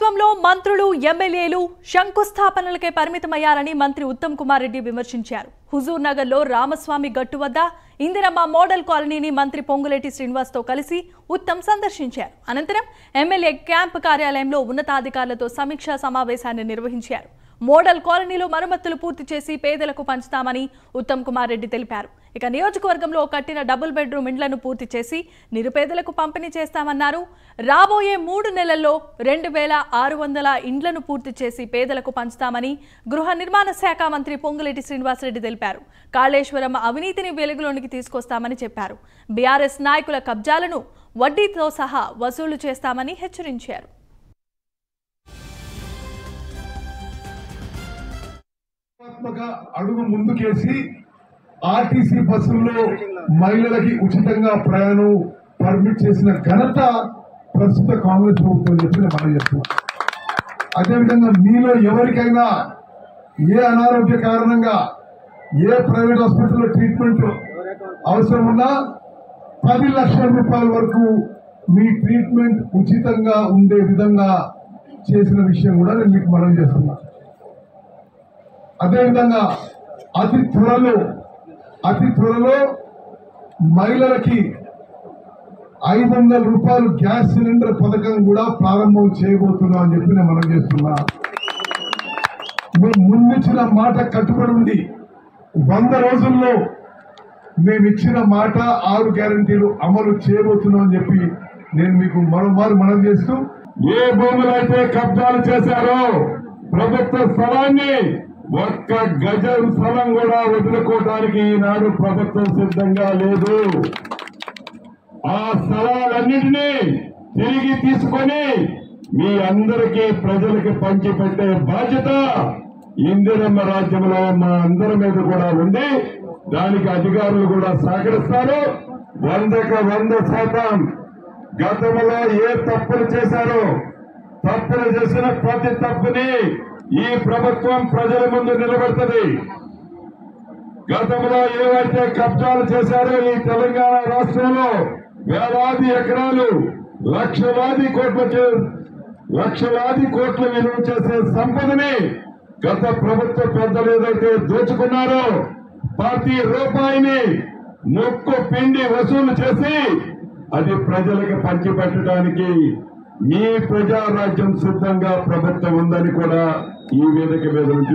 ప్రభుత్వంలో మంత్రులు ఎమ్మెల్యేలు శంకుస్థాపనలకే పరిమితమయ్యారని మంత్రి ఉత్తమ్ కుమార్ రెడ్డి విమర్శించారు. హుజూర్ నగర్ లో రామస్వామి గట్టు వద్ద ఇందిరమ్మ మోడల్ కాలనీని మంత్రి పొంగులేటి శ్రీనివాస్ తో కలిసి ఉత్తమ్ సందర్శించారు. అనంతరం ఎమ్మెల్యే క్యాంప్ కార్యాలయంలో ఉన్నతాధికారులతో సమీక్షా సమావేశాన్ని నిర్వహించారు. మోడల్ కాలనీలో మరమ్మతులు పూర్తి చేసి పేదలకు పంచుతామని ఉత్తమ్ కుమార్ రెడ్డి తెలిపారు. ఇక నియోజకవర్గంలో కట్టిన డబుల్ బెడ్రూమ్ ఇండ్లను పూర్తి చేసి నిరుపేదలకు పంపిణీ చేస్తామన్నారు. రాబోయే 3 నెలల్లో 2600 ఇండ్లను పూర్తి చేసి పేదలకు పంచుతామని గృహ నిర్మాణ శాఖ మంత్రి పొంగులేటి శ్రీనివాస్ రెడ్డి తెలిపారు. కాళేశ్వరం అవినీతిని వెలుగులోనికి తీసుకొస్తామని చెప్పారు. బీఆర్ఎస్ నాయకుల కబ్జాలను వడ్డీతో సహా వసూలు చేస్తామని హెచ్చరించారు. అడుగు ముందుకేసి ఆర్టీసీ బస్సుల్లో మహిళలకి ఉచితంగా ప్రయాణం పర్మిట్ చేసిన ఘనత ప్రస్తుత కాంగ్రెస్ ప్రభుత్వం చెప్పి మనం చెప్తున్నాం. అదేవిధంగా మీలో ఎవరికైనా ఏ అనారోగ్య కారణంగా ఏ ప్రైవేట్ హాస్పిటల్లో ట్రీట్మెంట్ అవసరం ఉన్నా 10 లక్షల రూపాయల వరకు మీ ట్రీట్మెంట్ ఉచితంగా ఉండే విధంగా చేసిన విషయం కూడా నేను మీకు మనం చేస్తున్నా. అదేవిధంగా అతి త్వరలో మహిళలకి 500 రూపాయలు గ్యాస్ సిలిండర్ పథకం కూడా ప్రారంభం చేయబోతున్నాం అని చెప్పి నేను మనం చేస్తున్నా. మేము ముందిచ్చిన మాట కట్టుబడి ఉండి 100 రోజుల్లో మేము ఇచ్చిన మాట 6 గ్యారంటీలు అమలు చేయబోతున్నాం అని చెప్పి నేను మీకు మరోమారు మనం చేస్తూ, ఏ భూములైతే కబ్జాలు చేశారో ప్రభుత్వ స్థలాన్ని ఒక్క గజం స్థలం కూడా వదులుకోవడానికి ఈనాడు ప్రభుత్వం సిద్ధంగా లేదు. ఆ స్థలాలన్నింటినీ తిరిగి తీసుకొని మీ అందరికీ ప్రజలకి పంచిపెట్టే బాధ్యత ఇందిరమ్మ రాజ్యంలో మా అందరి మీద కూడా ఉంది. దానికి అధికారులు కూడా సహకరిస్తారు. 100% గతంలో ఏ తప్పులు చేశారో తప్పులు చేసిన ప్రతి తప్పుని ఈ ప్రభుత్వం ప్రజల ముందు నిలబెడుతుంది. గతంలో ఏవైతే కబ్జాలు చేశారో ఈ తెలంగాణ రాష్ట్రంలో వేలాది ఎకరాలు లక్షలాది కోట్ల విలువ చేసే సంపదని గత ప్రభుత్వ పెద్దలు ఏదైతే దోచుకున్నారో ప్రతి రూపాయిని ముక్కు పిండి వసూలు చేసి అది ప్రజలకు పంచిపెట్టడానికి మీ ప్రజారాజ్యం సిద్ధంగా ప్రభుత్వం ఉందని కూడా ఈ వేదిక మీద నుంచి